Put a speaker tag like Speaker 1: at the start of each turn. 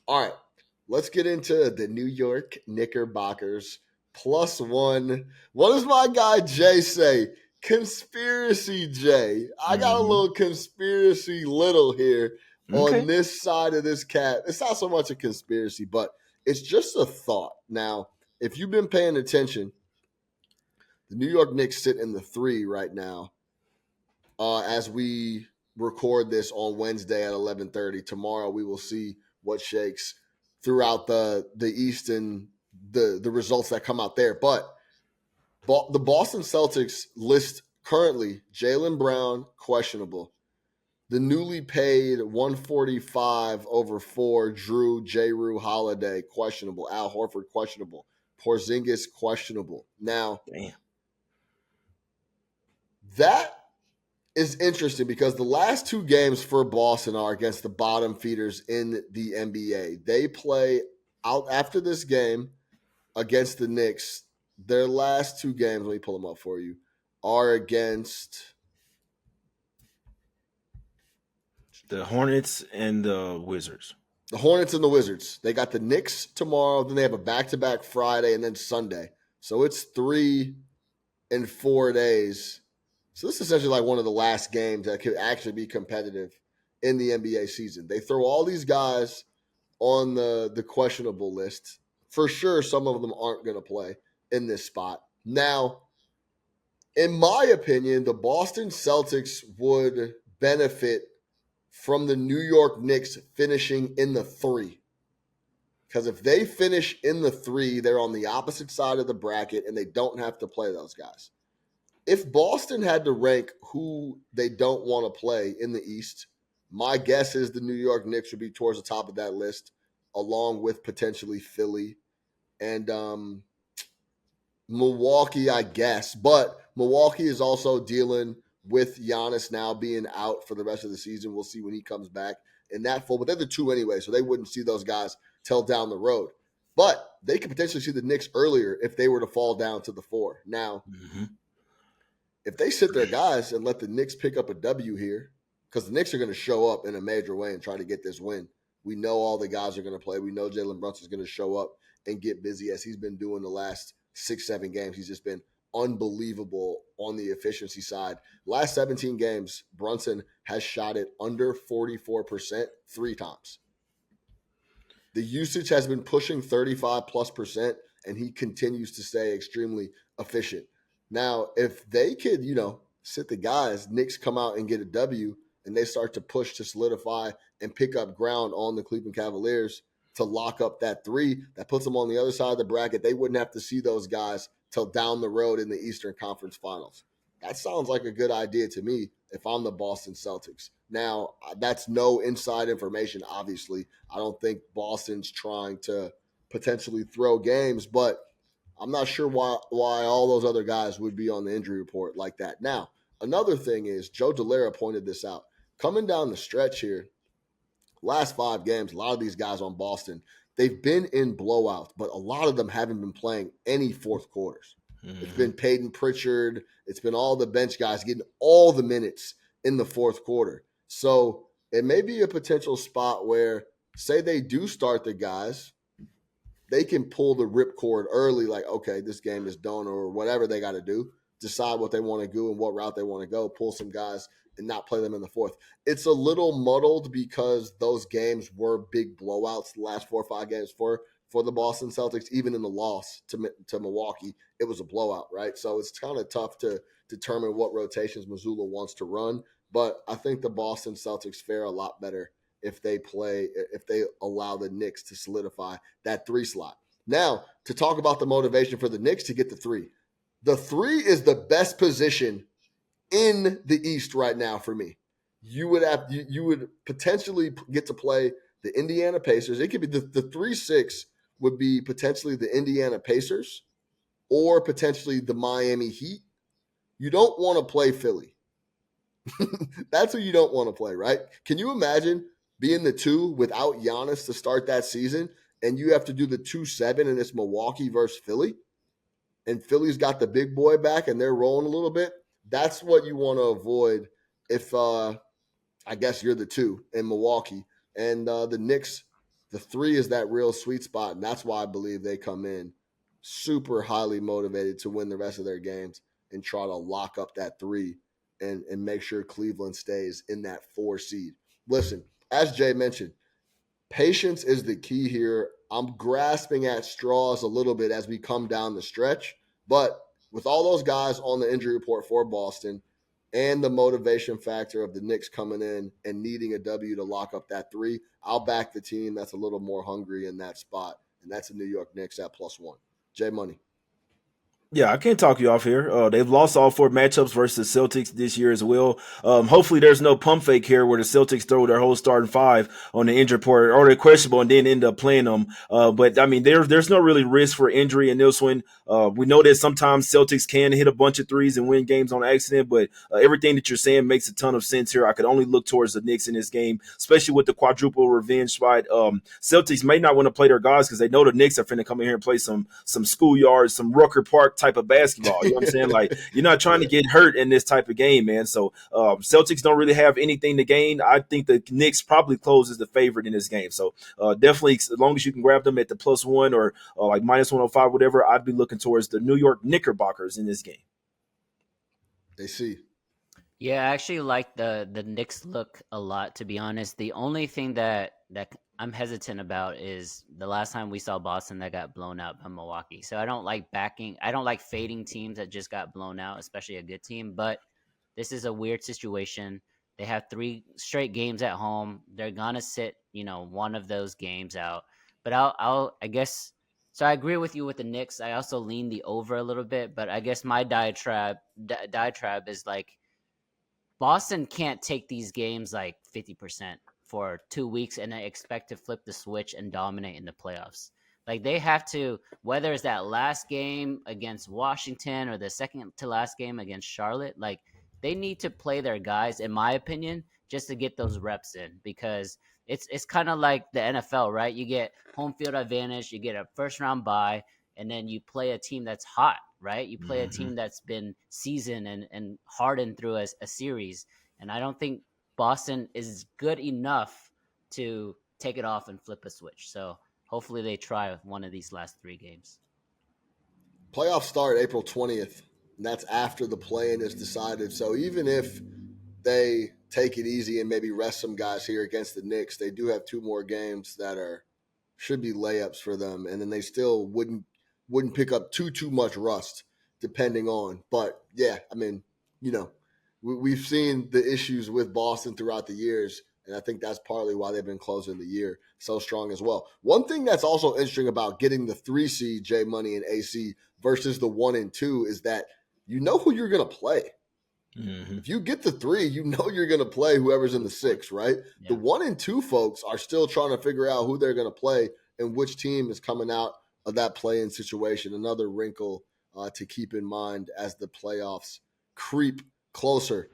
Speaker 1: All right, let's get into the New York Knickerbockers +1. What does my guy Jay say? Conspiracy Jay. I got a
Speaker 2: Mm-hmm.
Speaker 1: little conspiracy little here on
Speaker 2: Okay.
Speaker 1: this side of this cat. It's not so much a conspiracy, but it's just a thought. Now, if you've been paying attention, the New York Knicks sit in the 3 right now as we record this on Wednesday at 11:30. Tomorrow we will see what shakes throughout the East and the results that come out there. But the Boston Celtics list currently Jaylen Brown questionable. The newly paid 145 over 4 Drew J. Rue Holiday questionable. Al Horford questionable. Porzingis questionable. Now
Speaker 2: Damn.
Speaker 1: that is interesting because the last 2 games for Boston are against the bottom feeders in the NBA. They play out after this game against the Knicks. Their last 2 games, let me pull them up for you, are against
Speaker 2: The Hornets and the Wizards.
Speaker 1: the Hornets and the Wizards. They got the Knicks tomorrow, then they have a back-to-back Friday and then Sunday. So it's 3 and 4 days. So this is essentially like one of the last games that could actually be competitive in the NBA season. They throw all these guys on the questionable list. For sure, some of them aren't going to play in this spot. Now, in my opinion, the Boston Celtics would benefit from the New York Knicks finishing in the 3. Because if they finish in the 3, they're on the opposite side of the bracket and they don't have to play those guys. If Boston had to rank who they don't want to play in the East, my guess is the New York Knicks would be towards the top of that list, along with potentially Philly and Milwaukee, I guess. But Milwaukee is also dealing with Giannis now being out for the rest of the season. We'll see when he comes back in that full. But they're the 2 anyway, so they wouldn't see those guys till down the road. But they could potentially see the Knicks earlier if they were to fall down to the 4. Now,
Speaker 2: Mm-hmm.
Speaker 1: if they sit their guys and let the Knicks pick up a W here, because the Knicks are going to show up in a major way and try to get this win. We know all the guys are going to play. We know Jalen Brunson is going to show up and get busy as he's been doing the last 6-7 games. He's just been unbelievable on the efficiency side. Last 17 games, Brunson has shot it under 44% 3 times. The usage has been pushing 35+%, and he continues to stay extremely efficient. Now, if they could, sit the guys, Knicks come out and get a W, and they start to push to solidify and pick up ground on the Cleveland Cavaliers to lock up that 3, that puts them on the other side of the bracket. They wouldn't have to see those guys till down the road in the Eastern Conference Finals. That sounds like a good idea to me if I'm the Boston Celtics. Now, that's no inside information, obviously. I don't think Boston's trying to potentially throw games, but I'm not sure why all those other guys would be on the injury report like that. Now, another thing is Joe Delera pointed this out. Coming down the stretch here, last 5 games, a lot of these guys on Boston, they've been in blowouts, but a lot of them haven't been playing any fourth quarters.
Speaker 2: Mm-hmm.
Speaker 1: It's been Peyton Pritchard. It's been all the bench guys getting all the minutes in the fourth quarter. So it may be a potential spot where, say they do start the guys, they can pull the ripcord early, like, okay, this game is done or whatever they got to do, decide what they want to do and what route they want to go, pull some guys and not play them in the fourth. It's a little muddled because those games were big blowouts the last 4 or 5 games for the Boston Celtics. Even in the loss to Milwaukee, it was a blowout, right? So it's kind of tough to determine what rotations Missoula wants to run. But I think the Boston Celtics fare a lot better if they allow the Knicks to solidify that 3 slot. Now, to talk about the motivation for the Knicks to get the 3. The 3 is the best position in the East right now for me. You would potentially get to play the Indiana Pacers. It could be the 3-6 would be potentially the Indiana Pacers or potentially the Miami Heat. You don't want to play Philly. That's who you don't want to play, right? Can you imagine being the 2 without Giannis to start that season, and you have to do the 2-7 and it's Milwaukee versus Philly, and Philly's got the big boy back and they're rolling a little bit? That's what you want to avoid if I guess you're the 2 in Milwaukee. And the Knicks The 3 is that real sweet spot, and that's why I believe they come in super highly motivated to win the rest of their games and try to lock up that 3 and make sure Cleveland stays in that 4 seed. Listen, as Jay mentioned, patience is the key here. I'm grasping at straws a little bit as we come down the stretch, but with all those guys on the injury report for Boston and the motivation factor of the Knicks coming in and needing a W to lock up that 3, I'll back the team that's a little more hungry in that spot, and that's the New York Knicks at +1. Jay Money.
Speaker 2: Yeah, I can't talk you off here. They've lost all 4 matchups versus the Celtics this year as well. Hopefully, there's no pump fake here where the Celtics throw their whole starting 5 on the injured report or they're questionable and then end up playing them. But I mean, there's no really risk for injury in this one. We know that sometimes Celtics can hit a bunch of threes and win games on accident, but everything that you're saying makes a ton of sense here. I could only look towards the Knicks in this game, especially with the quadruple revenge spot. Celtics may not want to play their guys because they know the Knicks are finna come in here and play some schoolyard, some Rucker Park type of basketball. You know what I'm saying? Like, you're not trying to get hurt in this type of game, man. So Celtics don't really have anything to gain. I think the Knicks probably closes the favorite in this game. So definitely, as long as you can grab them at the +1 or like -105, whatever, I'd be looking towards the New York Knickerbockers in this game.
Speaker 1: They see.
Speaker 3: Yeah, I actually like the Knicks look a lot, to be honest. The only thing that I'm hesitant about is the last time we saw Boston that got blown out by Milwaukee. So I don't like fading teams that just got blown out, especially a good team. But this is a weird situation. They have 3 straight games at home. They're gonna sit, one of those games out. But I guess so. I agree with you with the Knicks. I also lean the over a little bit, but I guess my diatribe is like, Boston can't take these games like 50% for 2 weeks and then expect to flip the switch and dominate in the playoffs. Like, they have to, whether it's that last game against Washington or the second to last game against Charlotte, like, they need to play their guys, in my opinion, just to get those reps in, because it's kind of like the NFL, right? You get home field advantage, you get a first round bye, and then you play a team that's hot, right? You play a team that's been seasoned and hardened through a series. And I don't think Boston is good enough to take it off and flip a switch. So hopefully they try one of these last 3 games.
Speaker 1: Playoffs start April 20th, and that's after the play-in is decided. So even if they take it easy and maybe rest some guys here against the Knicks, they do have 2 more games that should be layups for them, and then they still wouldn't pick up too much rust depending on. But yeah, I mean, we've seen the issues with Boston throughout the years, and I think that's partly why they've been closing the year so strong as well. One thing that's also interesting about getting the 3 seed, J Money and AC, versus the 1 and 2 is that you know who you're going to play.
Speaker 2: Mm-hmm.
Speaker 1: If you get the 3, you know you're going to play whoever's in the 6, right? Yeah. The 1 and 2 folks are still trying to figure out who they're going to play and which team is coming out of that play-in situation. Another wrinkle to keep in mind as the playoffs creep closer.